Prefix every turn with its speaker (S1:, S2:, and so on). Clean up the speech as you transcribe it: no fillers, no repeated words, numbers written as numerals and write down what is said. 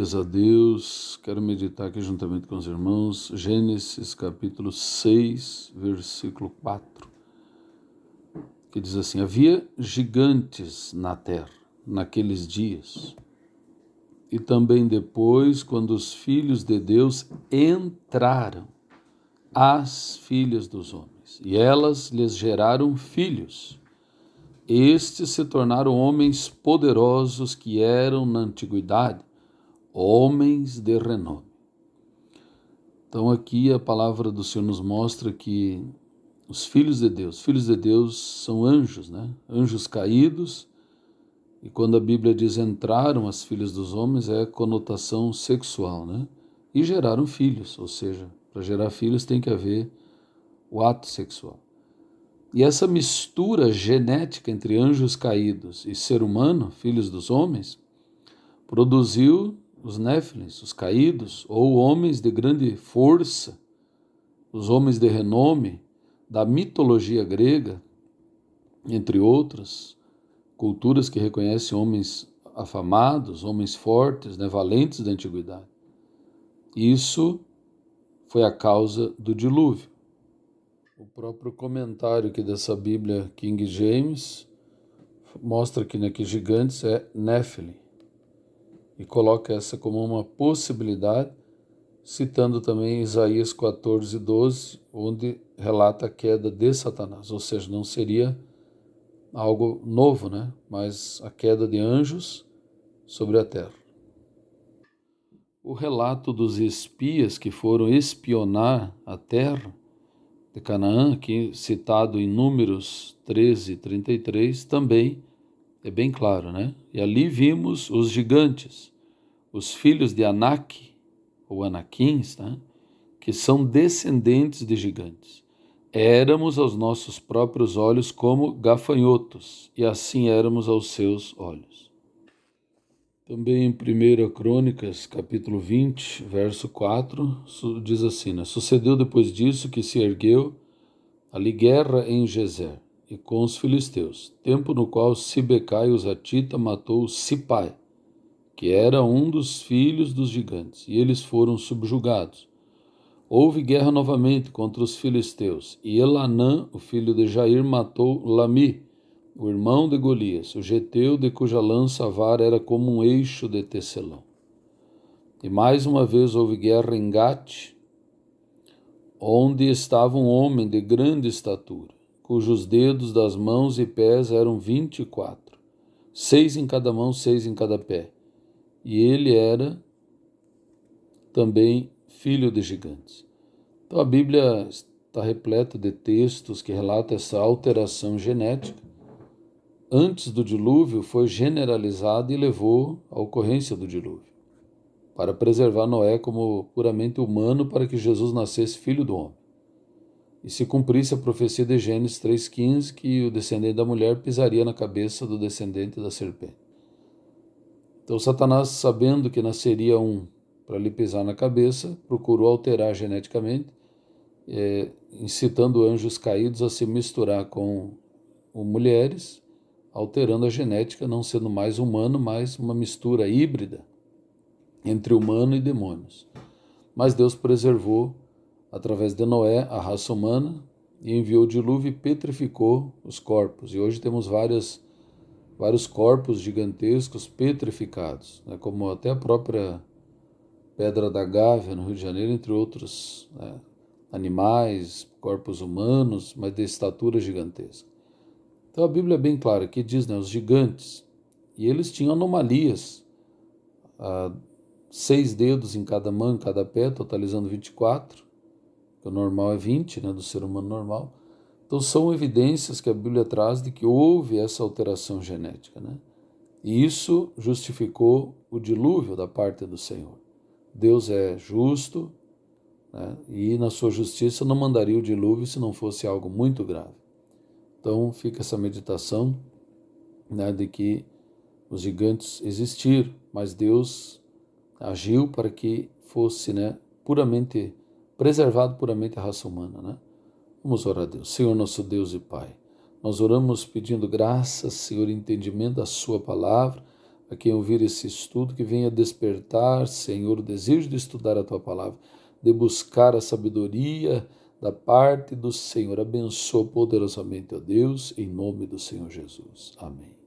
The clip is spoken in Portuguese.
S1: Graças a Deus, quero meditar aqui juntamente com os irmãos, Gênesis capítulo 6, versículo 4, que diz assim: havia gigantes na terra naqueles dias, e também depois, quando os filhos de Deus entraram às filhas dos homens, e elas lhes geraram filhos. Estes se tornaram homens poderosos que eram na antiguidade homens de renome. Então aqui a palavra do Senhor nos mostra que os filhos de Deus são anjos, né? Anjos caídos, e quando a Bíblia diz entraram as filhas dos homens, é conotação sexual, né? E geraram filhos, ou seja, para gerar filhos tem que haver o ato sexual. E essa mistura genética entre anjos caídos e ser humano, filhos dos homens, produziu os Néfilins, os caídos, ou homens de grande força, os homens de renome da mitologia grega, entre outras culturas que reconhecem homens afamados, homens fortes, né, valentes da antiguidade. Isso foi a causa do dilúvio. O próprio comentário aqui dessa Bíblia King James mostra que, né, que gigantes é Néfilim, e coloca essa como uma possibilidade, citando também Isaías 14:12, onde relata a queda de Satanás, ou seja, não seria algo novo, né? Mas a queda de anjos sobre a terra. O relato dos espias que foram espionar a terra de Canaã, aqui citado em Números 13:33, também é bem claro, né? E ali vimos os gigantes, os filhos de Anak, ou Anaquins, né? Que são descendentes de gigantes. Éramos aos nossos próprios olhos como gafanhotos, e assim éramos aos seus olhos. Também em 1 Crônicas, capítulo 20, verso 4, diz assim, né? Sucedeu depois disso que se ergueu ali guerra em Gezer, e com os filisteus, tempo no qual Sibecai, o Zatita, matou Sipai, que era um dos filhos dos gigantes, e eles foram subjugados. Houve guerra novamente contra os filisteus, e Elanã, o filho de Jair, matou Lami, o irmão de Golias, o geteu, de cuja lança a vara era como um eixo de tecelão. E mais uma vez houve guerra em Gate, onde estava um homem de grande estatura, cujos dedos das mãos e pés eram 24, 6 em cada mão, 6 em cada pé. E ele era também filho de gigantes. Então a Bíblia está repleta de textos que relatam essa alteração genética. Antes do dilúvio foi generalizada e levou à ocorrência do dilúvio, para preservar Noé como puramente humano, para que Jesus nascesse filho do homem. E se cumprisse a profecia de Gênesis 3,15, que o descendente da mulher pisaria na cabeça do descendente da serpente. Então Satanás, sabendo que nasceria um para lhe pisar na cabeça, procurou alterar geneticamente, incitando anjos caídos a se misturar com mulheres, alterando a genética, não sendo mais humano, mas uma mistura híbrida entre humano e demônios. Mas Deus preservou, através de Noé, a raça humana, e enviou o dilúvio e petrificou os corpos. E hoje temos vários corpos gigantescos petrificados, né, como até a própria Pedra da Gávea, no Rio de Janeiro, entre outros, né, animais, corpos humanos, mas de estatura gigantesca. Então a Bíblia é bem clara, que diz, né, os gigantes, e eles tinham anomalias, 6 dedos em cada mão, em cada pé, totalizando 24, que o normal é 20, né, do ser humano normal. Então são evidências que a Bíblia traz de que houve essa alteração genética, né? E isso justificou o dilúvio da parte do Senhor. Deus é justo, né, e na sua justiça não mandaria o dilúvio se não fosse algo muito grave. Então fica essa meditação, né, de que os gigantes existiram, mas Deus agiu para que fosse, né, puramente preservado puramente a raça humana, né? Vamos orar a Deus. Senhor, nosso Deus e Pai, nós oramos pedindo graças, Senhor, entendimento da sua palavra, a quem ouvir esse estudo, que venha despertar, Senhor, o desejo de estudar a Tua palavra, de buscar a sabedoria da parte do Senhor. Abençoa poderosamente, ó Deus, em nome do Senhor Jesus. Amém.